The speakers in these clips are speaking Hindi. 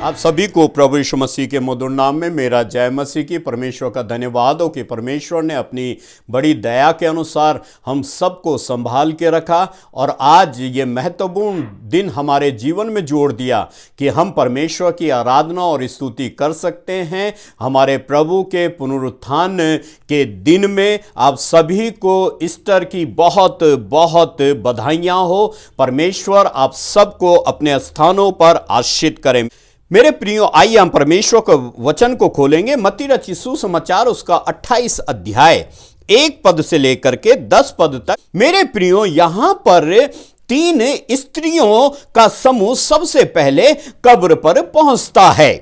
आप सभी को प्रभु यीशु मसीह के मधुर नाम में मेरा जय मसीह की। परमेश्वर का धन्यवाद हो कि परमेश्वर ने अपनी बड़ी दया के अनुसार हम सबको संभाल के रखा और आज ये महत्वपूर्ण दिन हमारे जीवन में जोड़ दिया कि हम परमेश्वर की आराधना और स्तुति कर सकते हैं। हमारे प्रभु के पुनरुत्थान के दिन में आप सभी को ईस्टर की बहुत बहुत बधाइयाँ हो। परमेश्वर आप सबको अपने स्थानों पर आशीष करें। मेरे प्रियो, आइए हम परमेश्वर के वचन को खोलेंगे। मत्ती रचित सुसमाचार उसका 28 अध्याय 1 पद से लेकर के 10 पद तक। मेरे प्रियो, यहां पर 3 स्त्रियों का समूह सबसे पहले कब्र पर पहुंचता है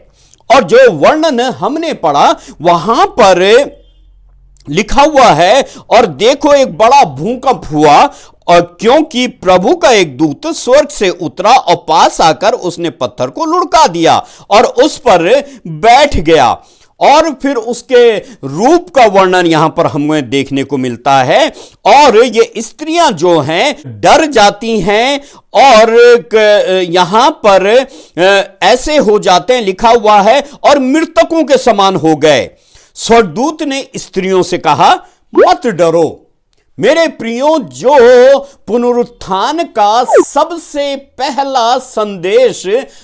और जो वर्णन हमने पढ़ा वहां पर लिखा हुआ है, और देखो एक बड़ा भूकंप हुआ और क्योंकि प्रभु का एक दूत स्वर्ग से उतरा और पास आकर उसने पत्थर को लुढ़का दिया और उस पर बैठ गया। और फिर उसके रूप का वर्णन यहां पर हमें देखने को मिलता है और ये स्त्रियां जो हैं डर जाती हैं और यहां पर ऐसे हो जाते हैं, लिखा हुआ है, और मृतकों के समान हो गए। स्वर्गदूत ने स्त्रियों से कहा, मत डरो। मेरे प्रियो, जो पुनरुत्थान का सबसे पहला संदेश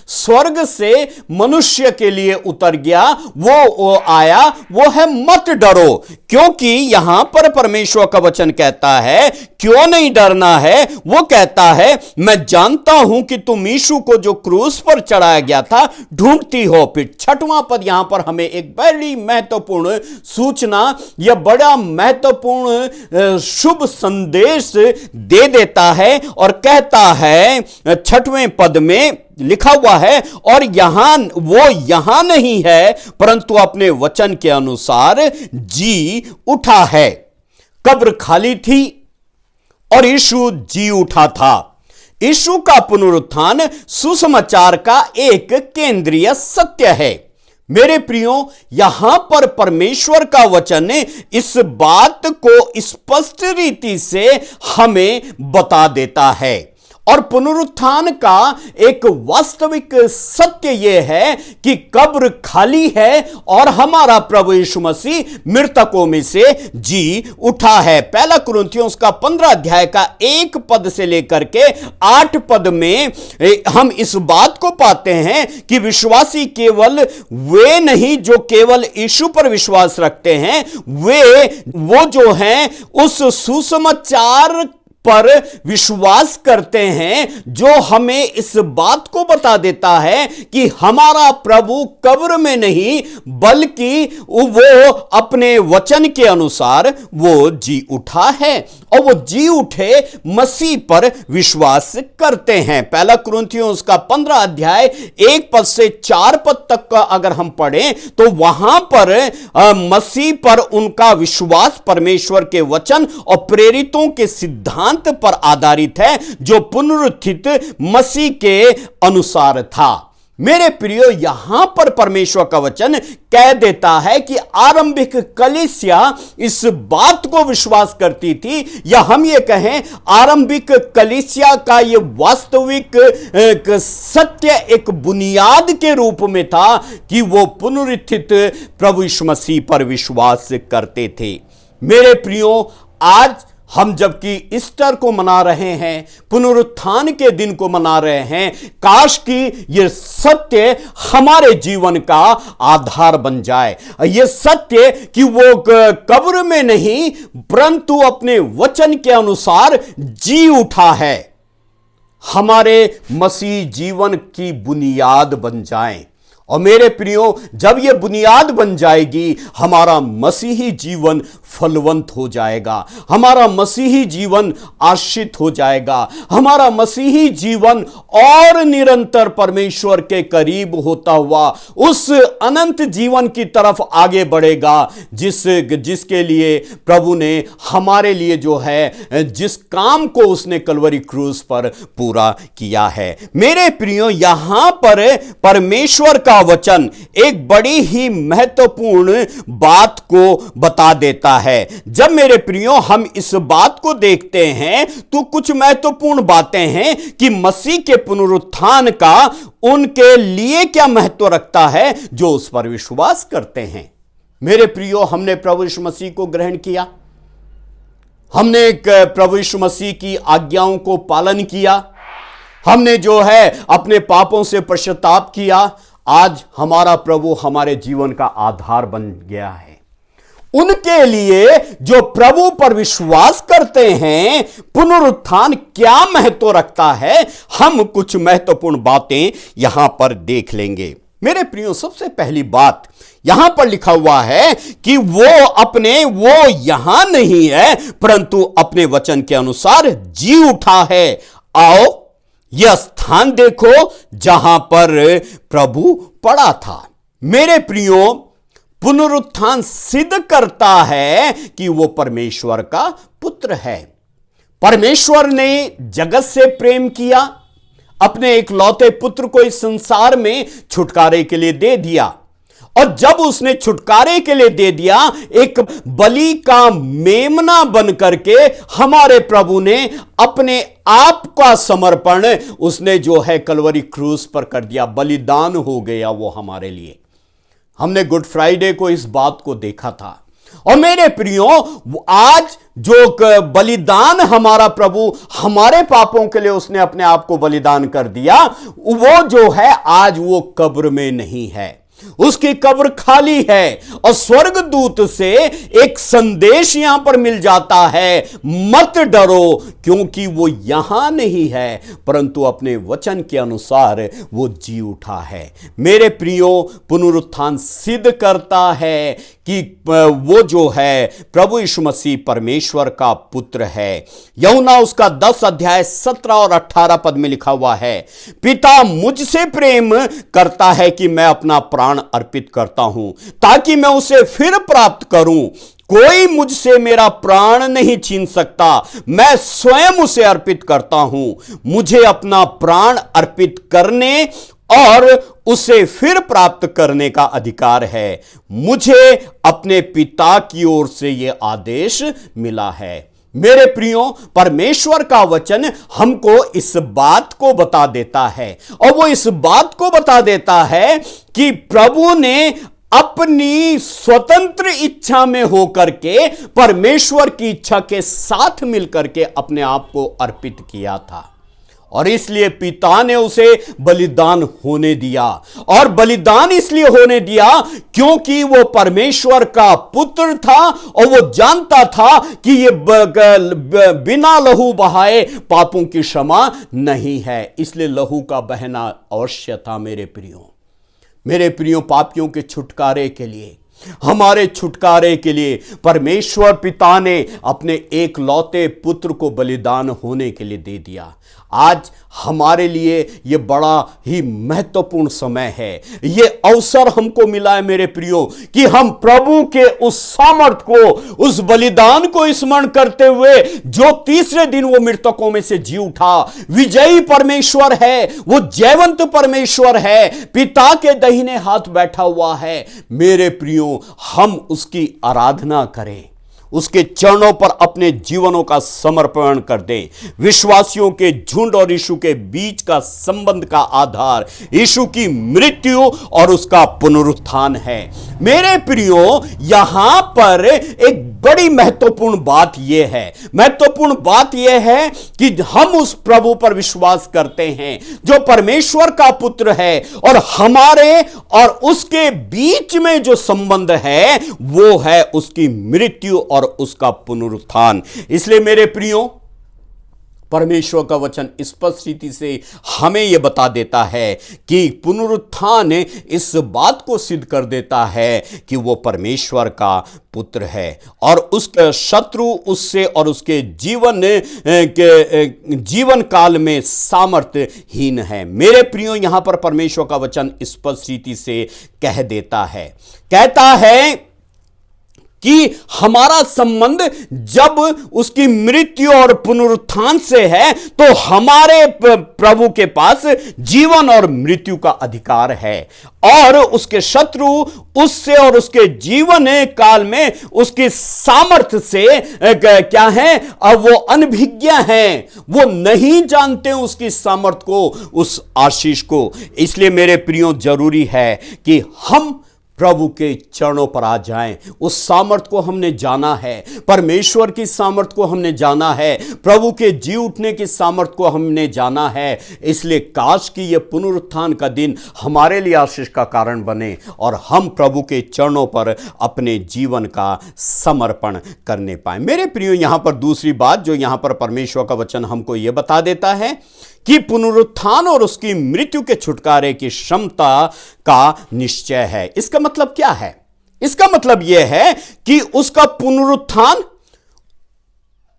स्वर्ग से मनुष्य के लिए उतर गया, वो आया, वो है मत डरो। क्योंकि यहां पर परमेश्वर का वचन कहता है क्यों नहीं डरना है। वो कहता है, मैं जानता हूं कि तुम यीशु को जो क्रूस पर चढ़ाया गया था ढूंढती हो। फिर 6वां पद यहां पर हमें एक बड़ी महत्वपूर्ण सूचना या बड़ा महत्वपूर्ण शुभ संदेश दे देता है और कहता है 6वें पद में लिखा हुआ है, और वो यहां नहीं है परंतु अपने वचन के अनुसार जी उठा है। कब्र खाली थी और यीशु जी उठा था। यीशु का पुनरुत्थान सुसमाचार का एक केंद्रीय सत्य है। मेरे प्रियो, यहां पर परमेश्वर का वचन इस बात को स्पष्ट रीति से हमें बता देता है और पुनरुत्थान का एक वास्तविक सत्य यह है कि कब्र खाली है और हमारा प्रभु यीशु मसीह मृतकों में से जी उठा है। पहला कुरिन्थियों का 15 अध्याय का 1 पद से लेकर के 8 पद में हम इस बात को पाते हैं कि विश्वासी केवल वे नहीं जो केवल यीशु पर विश्वास रखते हैं, वो जो हैं उस सुसमाचार पर विश्वास करते हैं जो हमें इस बात को बता देता है कि हमारा प्रभु कब्र में नहीं बल्कि वो अपने वचन के अनुसार वो जी उठा है और वो जी उठे मसीह पर विश्वास करते हैं। पहला कुरिन्थियों का 15 अध्याय 1 पद से 4 पद तक का अगर हम पढ़ें तो वहां पर मसीह पर उनका विश्वास परमेश्वर के वचन और प्रेरितों के सिद्धांत पर आधारित है जो पुनरुत्थित मसीह के अनुसार था। मेरे प्रियो, यहां पर परमेश्वर का वचन कह देता है कि आरंभिक कलीसिया इस बात को विश्वास करती थी, या हम ये कहें आरंभिक कलीसिया का ये वास्तविक सत्य एक बुनियाद के रूप में था कि वो पुनरुत्थित प्रभु यीशु मसीह पर विश्वास करते थे। मेरे प्रियो, आज हम जबकि ईस्टर को मना रहे हैं, पुनरुत्थान के दिन को मना रहे हैं, काश कि यह सत्य हमारे जीवन का आधार बन जाए। यह सत्य कि वो कब्र में नहीं परंतु अपने वचन के अनुसार जी उठा है, हमारे मसीह जीवन की बुनियाद बन जाए। और मेरे प्रियो, जब यह बुनियाद बन जाएगी हमारा मसीही जीवन फलवंत हो जाएगा, हमारा मसीही जीवन आशीषित हो जाएगा, हमारा मसीही जीवन और निरंतर परमेश्वर के करीब होता हुआ उस अनंत जीवन की तरफ आगे बढ़ेगा जिसके लिए प्रभु ने हमारे लिए जो है जिस काम को उसने कलवरी क्रूस पर पूरा किया है। मेरे प्रियो, यहां पर परमेश्वर का का वचन एक बड़ी ही महत्वपूर्ण बात को बता देता है। जब मेरे प्रियो हम इस बात को देखते हैं तो कुछ महत्वपूर्ण बातें हैं कि मसीह के पुनरुत्थान का उनके लिए क्या महत्व रखता है जो उस पर विश्वास करते हैं। मेरे प्रियो, हमने प्रभु यीशु मसीह को ग्रहण किया, हमने प्रभु यीशु मसीह की आज्ञाओं को पालन किया, हमने जो है अपने पापों से पश्चाताप किया। आज हमारा प्रभु हमारे जीवन का आधार बन गया है। उनके लिए जो प्रभु पर विश्वास करते हैं पुनरुत्थान क्या महत्व रखता है, हम कुछ महत्वपूर्ण बातें यहां पर देख लेंगे। मेरे प्रियो, सबसे पहली बात यहां पर लिखा हुआ है कि वो यहां नहीं है परंतु अपने वचन के अनुसार जी उठा है। आओ यह स्थान देखो जहां पर प्रभु पड़ा था। मेरे प्रियो, पुनरुत्थान सिद्ध करता है कि वो परमेश्वर का पुत्र है। परमेश्वर ने जगत से प्रेम किया, अपने एक लौते पुत्र को इस संसार में छुटकारे के लिए दे दिया, और जब उसने छुटकारे के लिए दे दिया, एक बलि का मेमना बन करके हमारे प्रभु ने अपने आप का समर्पण उसने जो है कलवरी क्रूस पर कर दिया, बलिदान हो गया वो हमारे लिए। हमने गुड फ्राइडे को इस बात को देखा था। और मेरे प्रियो, आज जो बलिदान हमारा प्रभु हमारे पापों के लिए उसने अपने आप को बलिदान कर दिया, वो जो है आज वो कब्र में नहीं है, उसकी कब्र खाली है। और स्वर्गदूत से एक संदेश यहां पर मिल जाता है, मत डरो, क्योंकि वो यहां नहीं है परंतु अपने वचन के अनुसार वो जी उठा है। मेरे प्रियो, पुनरुत्थान सिद्ध करता है कि वो जो है प्रभु यीशु मसीह परमेश्वर का पुत्र है। यूहन्ना उसका 10 अध्याय 17 और 18 पद में लिखा हुआ है, पिता मुझसे प्रेम करता है कि मैं अपना प्राण अर्पित करता हूं ताकि मैं उसे फिर प्राप्त करूं। कोई मुझसे मेरा प्राण नहीं छीन सकता, मैं स्वयं उसे अर्पित करता हूं। मुझे अपना प्राण अर्पित करने और उसे फिर प्राप्त करने का अधिकार है। मुझे अपने पिता की ओर से यह आदेश मिला है। मेरे प्रियो, परमेश्वर का वचन हमको इस बात को बता देता है, और वो इस बात को बता देता है कि प्रभु ने अपनी स्वतंत्र इच्छा में होकर के परमेश्वर की इच्छा के साथ मिलकर के अपने आप को अर्पित किया था, और इसलिए पिता ने उसे बलिदान होने दिया। और बलिदान इसलिए होने दिया क्योंकि वो परमेश्वर का पुत्र था और वो जानता था कि ये बिना लहू बहाए पापों की क्षमा नहीं है, इसलिए लहू का बहना अवश्य था। मेरे प्रियो, पापियों के छुटकारे के लिए, हमारे छुटकारे के लिए परमेश्वर पिता ने अपने एक लौते पुत्र को बलिदान होने के लिए दे दिया। आज हमारे लिए यह बड़ा ही महत्वपूर्ण समय है, यह अवसर हमको मिला है मेरे प्रियो कि हम प्रभु के उस सामर्थ को, उस बलिदान को स्मरण करते हुए जो तीसरे दिन वो मृतकों में से जी उठा, विजयी परमेश्वर है, वो जयवंत परमेश्वर है, पिता के दाहिने हाथ बैठा हुआ है। मेरे प्रियो, हम उसकी आराधना करें, उसके चरणों पर अपने जीवनों का समर्पण कर दें। विश्वासियों के झुंड और यीशु के बीच का संबंध का आधार यीशु की मृत्यु और उसका पुनरुत्थान है। मेरे प्रियो, यहां पर एक बड़ी महत्वपूर्ण बात यह है कि हम उस प्रभु पर विश्वास करते हैं जो परमेश्वर का पुत्र है, और हमारे और उसके बीच में जो संबंध है वो है उसकी मृत्यु और उसका पुनरुत्थान। इसलिए मेरे प्रियो, परमेश्वर का वचन स्पष्ट रीति से हमें यह बता देता है कि पुनरुत्थान इस बात को सिद्ध कर देता है कि वो परमेश्वर का पुत्र है, और उसके शत्रु उससे और उसके जीवन काल में सामर्थ्यहीन है। मेरे प्रियो, यहां पर परमेश्वर का वचन स्पष्ट रीति से कहता है कि हमारा संबंध जब उसकी मृत्यु और पुनरुत्थान से है तो हमारे प्रभु के पास जीवन और मृत्यु का अधिकार है, और उसके शत्रु उससे और उसके जीवन काल में उसकी सामर्थ्य से क्या है, अब वो अनभिज्ञ हैं, वो नहीं जानते उसकी सामर्थ्य को, उस आशीष को। इसलिए मेरे प्रियो जरूरी है कि हम प्रभु के चरणों पर आ जाएं। उस सामर्थ को हमने जाना है, परमेश्वर की सामर्थ को हमने जाना है, प्रभु के जी उठने की सामर्थ को हमने जाना है। इसलिए काश कि यह पुनरुत्थान का दिन हमारे लिए आशीष का कारण बने और हम प्रभु के चरणों पर अपने जीवन का समर्पण करने पाए। मेरे प्रियो, यहां पर दूसरी बात जो यहां पर परमेश्वर का वचन हमको यह बता देता है कि पुनरुत्थान और उसकी मृत्यु के छुटकारे की क्षमता का निश्चय है। इसका मतलब क्या है? इसका मतलब यह है कि उसका पुनरुत्थान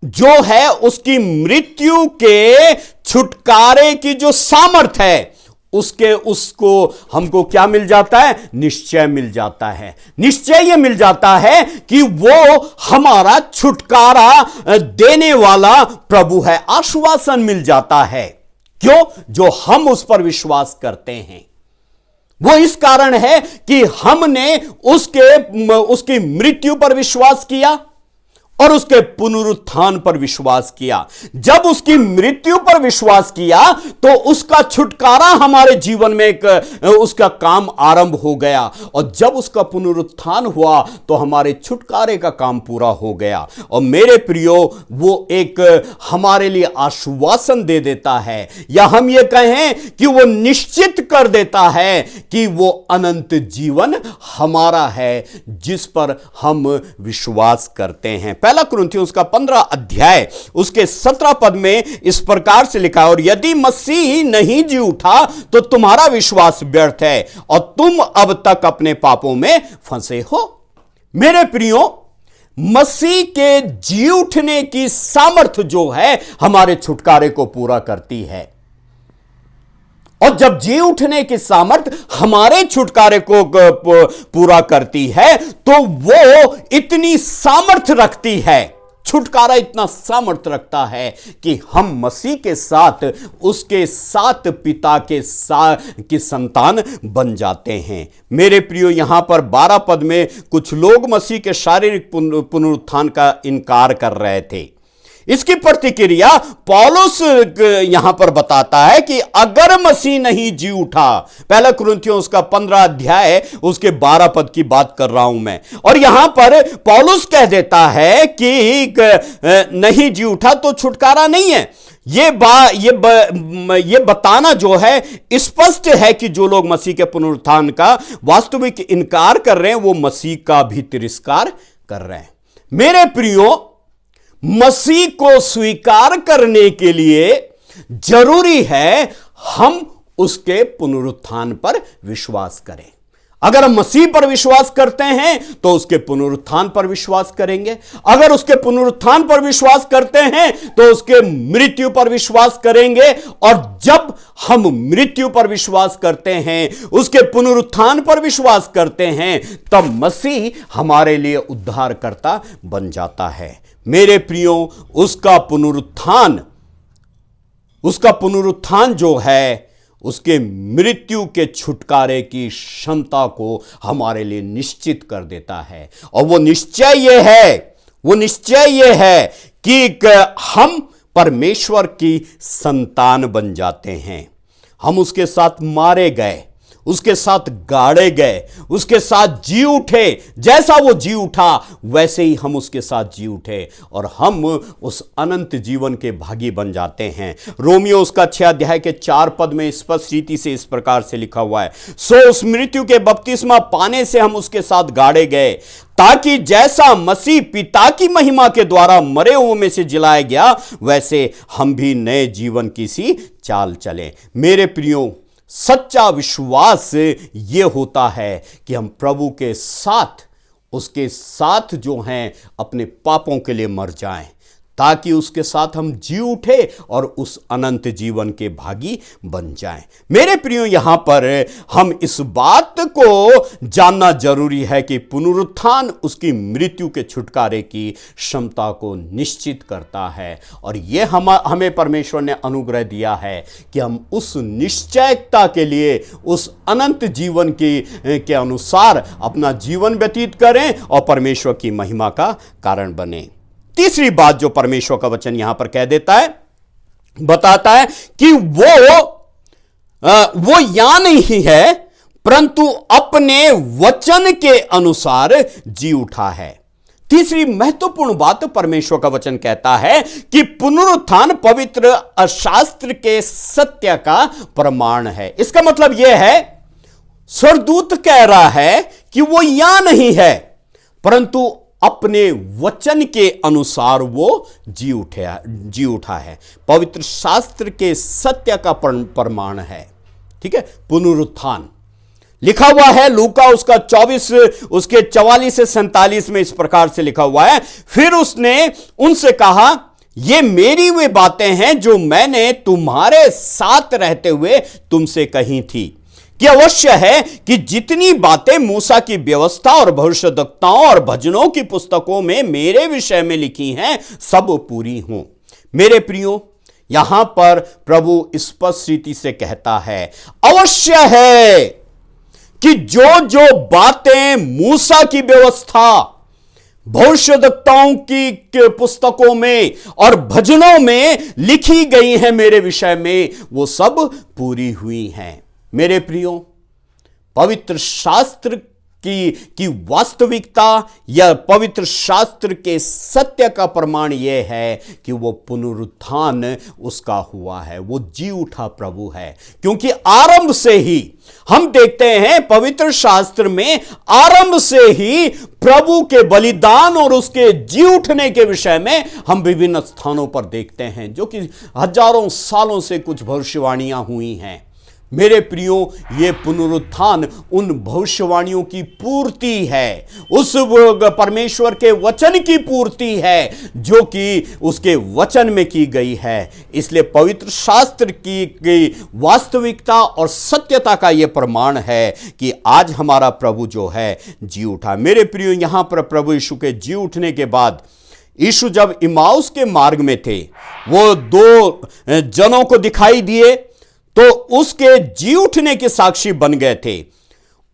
जो है, उसकी मृत्यु के छुटकारे की जो सामर्थ है, उसको हमको क्या मिल जाता है? निश्चय मिल जाता है। निश्चय यह मिल जाता है कि वो हमारा छुटकारा देने वाला प्रभु है। आश्वासन मिल जाता है। क्यों? जो हम उस पर विश्वास करते हैं। वो इस कारण है कि हमने उसकी मृत्यु पर विश्वास किया और उसके पुनरुत्थान पर विश्वास किया। जब उसकी मृत्यु पर विश्वास किया तो उसका छुटकारा हमारे जीवन में उसका काम आरंभ हो गया, और जब उसका पुनरुत्थान हुआ तो हमारे छुटकारे का काम पूरा हो गया। और मेरे प्रियो, वो एक हमारे लिए आश्वासन दे देता है, या हम ये कहें कि वो निश्चित कर देता है कि वो अनंत जीवन हमारा है जिस पर हम विश्वास करते हैं। पहला कुरिन्थियों उसका 15 अध्याय उसके 17 पद में इस प्रकार से लिखा है, और यदि मसीह नहीं जी उठा तो तुम्हारा विश्वास व्यर्थ है और तुम अब तक अपने पापों में फंसे हो। मेरे प्रियो, मसीह के जी उठने की सामर्थ्य जो है हमारे छुटकारे को पूरा करती है, और जब जी उठने की सामर्थ हमारे छुटकारे को पूरा करती है तो वो इतनी सामर्थ रखती है, छुटकारा इतना सामर्थ रखता है कि हम मसीह के साथ, उसके साथ पिता की संतान बन जाते हैं। मेरे प्रियो, यहां पर 12 पद में कुछ लोग मसीह के शारीरिक पुनरुत्थान का इनकार कर रहे थे। इसकी प्रतिक्रिया पौलुस यहां पर बताता है कि अगर मसीह नहीं जी उठा, पहला कुरिन्थियों उसका 15 अध्याय उसके 12 पद की बात कर रहा हूं मैं, और यहां पर पौलुस कह देता है कि नहीं जी उठा तो छुटकारा नहीं है। ये बताना जो है स्पष्ट है कि जो लोग मसीह के पुनरुत्थान का वास्तविक इनकार कर रहे हैं वो मसीह का भी तिरस्कार कर रहे हैं। मेरे प्रियो, मसीह को स्वीकार करने के लिए जरूरी है हम उसके पुनरुत्थान पर विश्वास करें। अगर हम मसीह पर विश्वास करते हैं तो उसके पुनरुत्थान पर विश्वास करेंगे, अगर उसके पुनरुत्थान पर विश्वास करते हैं तो उसके मृत्यु पर विश्वास करेंगे, और जब हम मृत्यु पर विश्वास करते हैं, उसके पुनरुत्थान पर विश्वास करते हैं, तब मसीह हमारे लिए उद्धारकर्ता बन जाता है। मेरे प्रियो, उसका पुनरुत्थान जो है उसके मृत्यु के छुटकारे की क्षमता को हमारे लिए निश्चित कर देता है, और वो निश्चय यह है कि हम परमेश्वर की संतान बन जाते हैं। हम उसके साथ मारे गए, उसके साथ गाड़े गए, उसके साथ जी उठे। जैसा वो जी उठा वैसे ही हम उसके साथ जी उठे, और हम उस अनंत जीवन के भागी बन जाते हैं। रोमियो उसका 6 अध्याय के 4 पद में स्पष्ट रीति से इस प्रकार से लिखा हुआ है, सो उस मृत्यु के बपतिस्मा पाने से हम उसके साथ गाड़े गए, ताकि जैसा मसीह पिता की महिमा के द्वारा मरे हुओं में से जिलाया गया, वैसे हम भी नए जीवन की सी चाल चलें। मेरे प्रियो, सच्चा विश्वास ये होता है कि हम प्रभु के साथ, उसके साथ जो हैं अपने पापों के लिए मर जाएं, ताकि उसके साथ हम जी उठे और उस अनंत जीवन के भागी बन जाएं। मेरे प्रियो, यहां पर हम इस बात को जानना जरूरी है कि पुनरुत्थान उसकी मृत्यु के छुटकारे की क्षमता को निश्चित करता है, और यह हमें परमेश्वर ने अनुग्रह दिया है कि हम उस निश्चयता के लिए, उस अनंत जीवन के अनुसार अपना जीवन व्यतीत करें और परमेश्वर की महिमा का कारण बने। तीसरी बात जो परमेश्वर का वचन यहां पर कह देता है, बताता है कि वो या नहीं है परंतु अपने वचन के अनुसार जी उठा है। तीसरी महत्वपूर्ण बात परमेश्वर का वचन कहता है कि पुनरुत्थान पवित्र शास्त्र के सत्य का प्रमाण है। इसका मतलब यह है, स्वर्गदूत कह रहा है कि वो या नहीं है परंतु अपने वचन के अनुसार वो जी उठा है। पवित्र शास्त्र के सत्य का प्रमाण है। ठीक है, पुनरुत्थान लिखा हुआ है लूका उसका 24 उसके 44 से 47 में इस प्रकार से लिखा हुआ है, फिर उसने उनसे कहा, ये मेरी वे बातें हैं जो मैंने तुम्हारे साथ रहते हुए तुमसे कही थी कि अवश्य है कि जितनी बातें मूसा की व्यवस्था और भविष्यद्वक्ताओं और भजनों की पुस्तकों में मेरे विषय में लिखी हैं सब पूरी हों। मेरे प्रियो, यहां पर प्रभु स्पष्ट रीति से कहता है, अवश्य है कि जो जो बातें मूसा की व्यवस्था, भविष्यद्वक्ताओं की पुस्तकों में और भजनों में लिखी गई हैं मेरे विषय में, वो सब पूरी हुई हैं। मेरे प्रियो, पवित्र शास्त्र की वास्तविकता या पवित्र शास्त्र के सत्य का प्रमाण यह है कि वो पुनरुत्थान उसका हुआ है, वो जी उठा प्रभु है। क्योंकि आरंभ से ही हम देखते हैं पवित्र शास्त्र में, आरंभ से ही प्रभु के बलिदान और उसके जी उठने के विषय में हम विभिन्न स्थानों पर देखते हैं, जो कि हजारों सालों से कुछ भविष्यवाणियां हुई हैं। मेरे प्रियो, ये पुनरुत्थान उन भविष्यवाणियों की पूर्ति है, उस परमेश्वर के वचन की पूर्ति है जो कि उसके वचन में की गई है। इसलिए पवित्र शास्त्र की वास्तविकता और सत्यता का यह प्रमाण है कि आज हमारा प्रभु जो है जी उठा। मेरे प्रियो, यहां पर प्रभु यीशु के जी उठने के बाद, यीशु जब इम्माउस के मार्ग में थे, वो दो जनों को दिखाई दिए तो उसके जी उठने के साक्षी बन गए थे।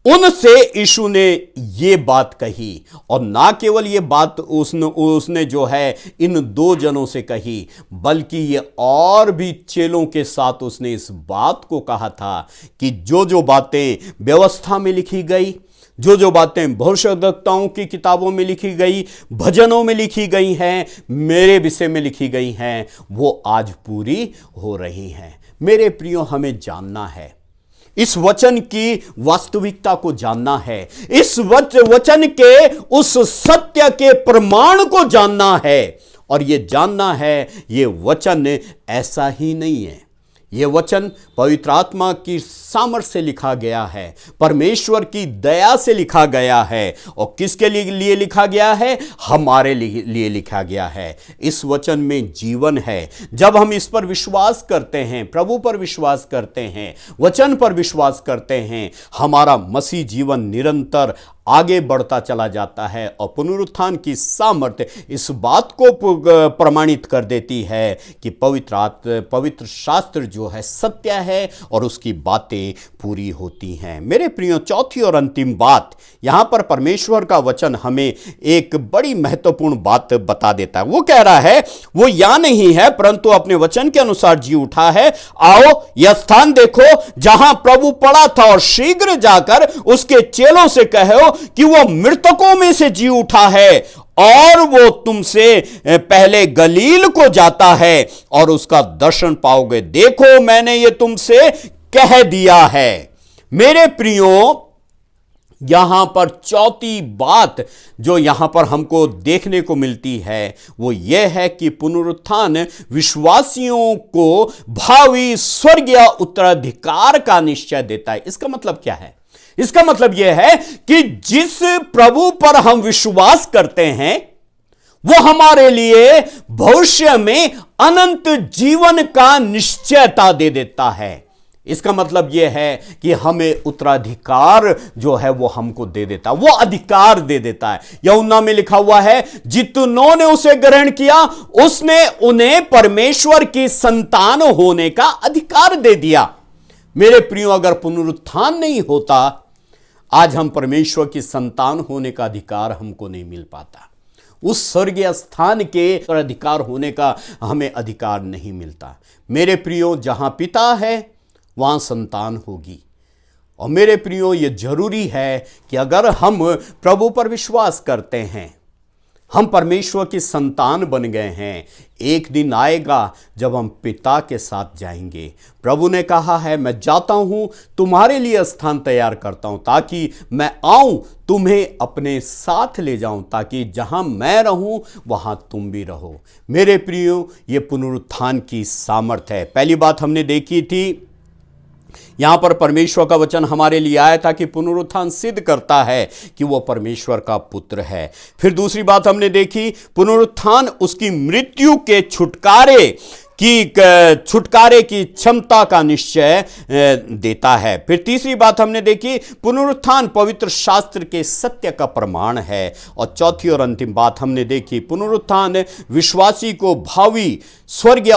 उनसे यीशु ने ये बात कही, और ना केवल ये बात उसने जो है इन दो जनों से कही, बल्कि ये और भी चेलों के साथ उसने इस बात को कहा था कि जो जो बातें व्यवस्था में लिखी गई, जो जो बातें भविष्यद्वक्ताओं की किताबों में लिखी गई, भजनों में लिखी गई हैं, मेरे विषय में लिखी गई हैं, वो आज पूरी हो रही हैं। मेरे प्रियो, हमें जानना है, इस वचन की वास्तविकता को जानना है, इस वचन के उस सत्य के प्रमाण को जानना है, और यह जानना है ये वचन ऐसा ही नहीं है। यह वचन पवित्र आत्मा की सामर्थ्य से लिखा गया है, परमेश्वर की दया से लिखा गया है, और किसके लिए लिखा गया है? हमारे लिए लिखा गया है। इस वचन में जीवन है। जब हम इस पर विश्वास करते हैं, प्रभु पर विश्वास करते हैं, वचन पर विश्वास करते हैं, हमारा मसीह जीवन निरंतर आगे बढ़ता चला जाता है, और पुनरुत्थान की सामर्थ्य इस बात को प्रमाणित कर देती है कि पवित्र शास्त्र जो है सत्य है और उसकी बातें पूरी होती हैं। मेरे प्रियो, चौथी और अंतिम बात, यहां पर परमेश्वर का वचन हमें एक बड़ी महत्वपूर्ण बात बता देता है। वो कह रहा है, वो या नहीं है परंतु अपने वचन के अनुसार जी उठा है। आओ यह स्थान देखो जहां प्रभु पड़ा था, और शीघ्र जाकर उसके चेलों से कहो कि वो मृतकों में से जी उठा है, और वो तुमसे पहले गलील को जाता है और उसका दर्शन पाओगे। देखो, मैंने ये तुमसे कह दिया है। मेरे प्रियो, यहां पर चौथी बात जो यहां पर हमको देखने को मिलती है वो यह है कि पुनरुत्थान विश्वासियों को भावी स्वर्गीय उत्तराधिकार का निश्चय देता है। इसका मतलब क्या है? इसका मतलब यह है कि जिस प्रभु पर हम विश्वास करते हैं वो हमारे लिए भविष्य में अनंत जीवन का निश्चयता दे देता है। इसका मतलब यह है कि हमें उत्तराधिकार जो है वो हमको दे देता है, वो अधिकार दे देता है। यूहन्ना में लिखा हुआ है, जितनों ने उसे ग्रहण किया उसने उन्हें परमेश्वर की संतान होने का अधिकार दे दिया। मेरे प्रियो, अगर पुनरुत्थान नहीं होता, आज हम परमेश्वर की संतान होने का अधिकार हमको नहीं मिल पाता। उस स्वर्गीय स्थान के अधिकार होने का हमें अधिकार नहीं मिलता। मेरे प्रियो, जहां पिता है वहां संतान होगी। और मेरे प्रियो, यह जरूरी है कि अगर हम प्रभु पर विश्वास करते हैं, हम परमेश्वर की संतान बन गए हैं, एक दिन आएगा जब हम पिता के साथ जाएंगे। प्रभु ने कहा है, मैं जाता हूं, तुम्हारे लिए स्थान तैयार करता हूं, ताकि मैं आऊं, तुम्हें अपने साथ ले जाऊं, ताकि जहां मैं रहूं वहां तुम भी रहो। मेरे प्रियो, यह पुनरुत्थान की सामर्थ है। पहली बात हमने देखी थी, यहां पर परमेश्वर का वचन हमारे लिए आया था कि पुनरुत्थान सिद्ध करता है कि वह परमेश्वर का पुत्र है। फिर दूसरी बात हमने देखी, पुनरुत्थान उसकी मृत्यु के छुटकारे की क्षमता का निश्चय देता है। फिर तीसरी बात हमने देखी, पुनरुत्थान पवित्र शास्त्र के सत्य का प्रमाण है। और चौथी और अंतिम बात हमने देखी, पुनरुत्थान विश्वासी को भावी स्वर्गीय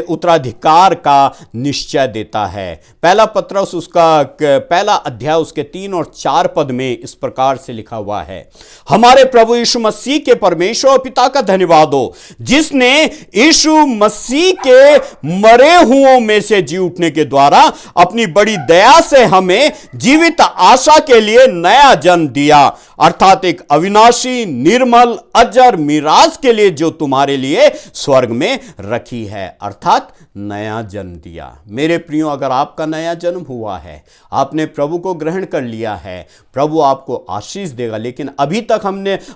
उत्तराधिकार का निश्चय देता है। पहला पत्रस उसका पहला अध्याय उसके 3 और 4 पद में इस प्रकार से लिखा हुआ है, हमारे प्रभु यीशु मसीह के परमेश्वर और पिता का धन्यवाद हो, जिसने यीशु मसीह के मरे हुओं में से जी उठने के द्वारा अपनी बड़ी दया से हमें जीवित आशा के लिए नया जन्म दिया, अर्थात एक अविनाशी निर्मल अजर मिराज के लिए जो तुम्हारे लिए स्वर्ग में रखी है, अर्थात नया जन्म दिया। मेरे प्रियो, अगर आपका नया जन्म हुआ है, आपने प्रभु को ग्रहण कर लिया है, प्रभु आपको आशीष देगा। लेकिन अभी तक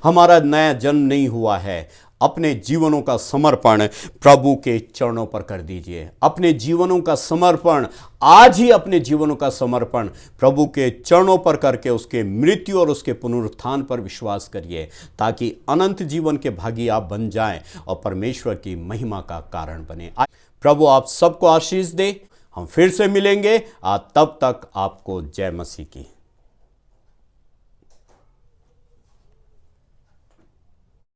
हमारा नया जन्म नहीं हुआ है, अपने जीवनों का समर्पण प्रभु के चरणों पर कर दीजिए। अपने जीवनों का समर्पण, आज ही अपने जीवनों का समर्पण प्रभु के चरणों पर करके उसके मृत्यु और उसके पुनरुत्थान पर विश्वास करिए, ताकि अनंत जीवन के भागी आप बन जाएं और परमेश्वर की महिमा का कारण बने। प्रभु आप सबको आशीष दे। हम फिर से मिलेंगे। तब तक आपको जय मसीह की।